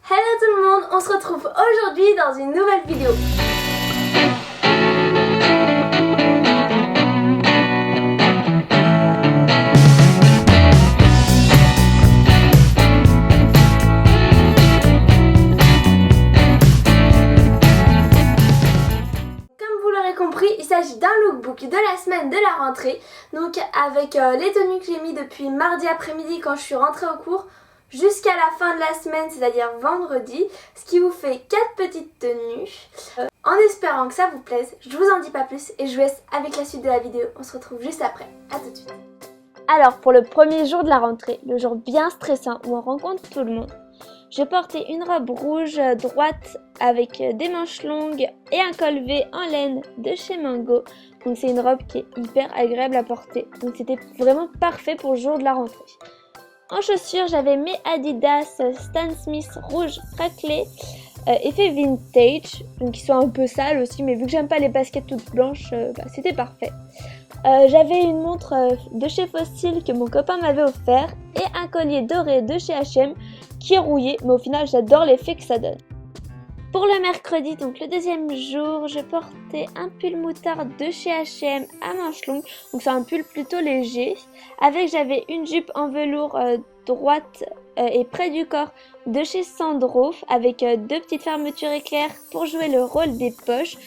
Hello tout le monde, on se retrouve aujourd'hui dans une nouvelle vidéo. Comme vous l'aurez compris, il s'agit d'un lookbook de la semaine de la rentrée. Donc avec les tenues que j'ai mis depuis mardi après-midi quand je suis rentrée au cours, jusqu'à la fin de la semaine, c'est-à-dire vendredi, ce qui vous fait 4 petites tenues. En espérant que ça vous plaise, je vous en dis pas plus et je vous laisse avec la suite de la vidéo. On se retrouve juste après, à tout de suite. Alors pour le premier jour de la rentrée, le jour bien stressant où on rencontre tout le monde, je portais une robe rouge droite avec des manches longues et un col V en laine de chez Mango. Donc c'est une robe qui est hyper agréable à porter, donc c'était vraiment parfait pour le jour de la rentrée. En chaussures, j'avais mes Adidas Stan Smith rouge raclé, effet vintage, donc qui sont un peu sales aussi, mais vu que j'aime pas les baskets toutes blanches, c'était parfait. J'avais une montre de chez Fossil que mon copain m'avait offert et un collier doré de chez H&M qui est rouillé, mais au final j'adore l'effet que ça donne. Pour le mercredi, donc le deuxième jour, je portais un pull moutarde de chez H&M à manches longues, donc c'est un pull plutôt léger. J'avais une jupe en velours droite et près du corps de chez Sandro, avec deux petites fermetures éclairs pour jouer le rôle des poches.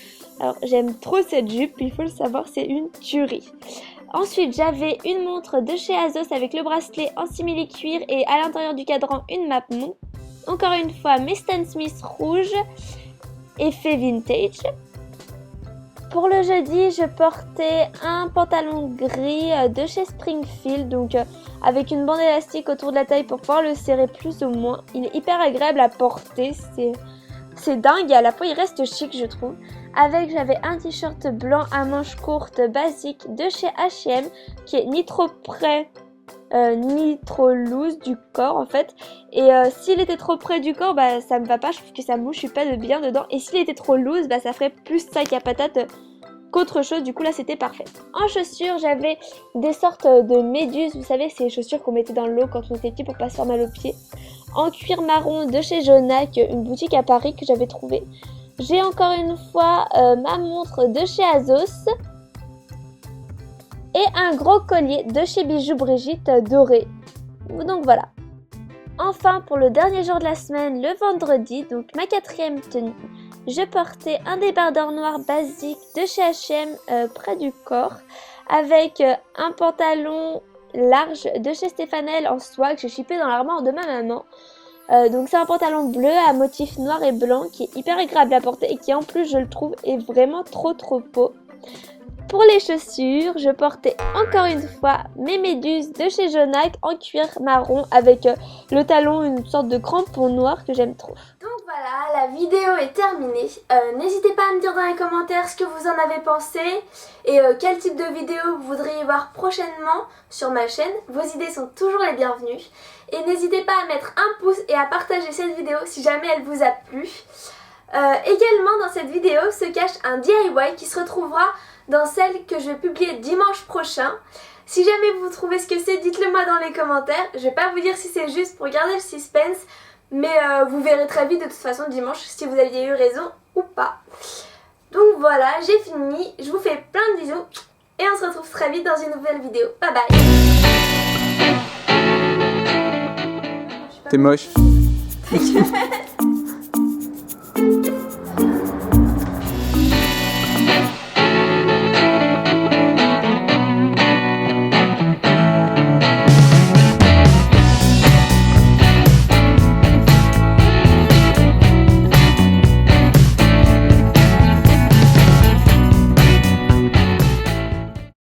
Alors j'aime trop cette jupe, il faut le savoir, c'est une tuerie. Ensuite, j'avais une montre de chez Azos avec le bracelet en simili-cuir et à l'intérieur du cadran une map montre. Encore une fois, mes Stan Smith rouges, effet vintage. Pour le jeudi, je portais un pantalon gris de chez Springfield, donc avec une bande élastique autour de la taille pour pouvoir le serrer plus ou moins. Il est hyper agréable à porter, c'est dingue et à la fois il reste chic je trouve. J'avais un t-shirt blanc à manches courtes basique de chez H&M qui est ni trop près ni trop loose du corps en fait, et s'il était trop près du corps ça me va pas, je trouve que ça mouche pas de bien dedans, et s'il était trop loose ça ferait plus sac à patate qu'autre chose, du coup là c'était parfait. En chaussures, j'avais des sortes de méduses, vous savez ces chaussures qu'on mettait dans l'eau quand on était petit pour pas se faire mal aux pieds, en cuir marron de chez Jonac, une boutique à Paris que j'avais trouvée. J'ai encore une fois ma montre de chez Azos et un gros collier de chez Bijoux Brigitte doré. Donc voilà. Enfin, pour le dernier jour de la semaine, le vendredi, donc ma 4e tenue, je portais un débardeur noir basique de chez H&M près du corps, avec un pantalon large de chez Stefanel en soie que j'ai chippé dans l'armoire de ma maman. Donc c'est un pantalon bleu à motif noir et blanc qui est hyper agréable à porter et qui en plus je le trouve est vraiment trop beau. Pour les chaussures, je portais encore une fois mes méduses de chez Jonac en cuir marron avec le talon, une sorte de crampon noir que j'aime trop. Donc voilà, la vidéo est terminée. N'hésitez pas à me dire dans les commentaires ce que vous en avez pensé et quel type de vidéo vous voudriez voir prochainement sur ma chaîne. Vos idées sont toujours les bienvenues. Et n'hésitez pas à mettre un pouce et à partager cette vidéo si jamais elle vous a plu. Également dans cette vidéo se cache un DIY qui se retrouvera dans celle que je vais publier dimanche prochain. Si jamais vous trouvez ce que c'est, dites-le moi dans les commentaires. Je vais pas vous dire si c'est juste pour garder le suspense, mais vous verrez très vite de toute façon dimanche si vous aviez eu raison ou pas. Donc voilà, j'ai fini. Je vous fais plein de bisous et on se retrouve très vite dans une nouvelle vidéo. Bye bye. T'es moche.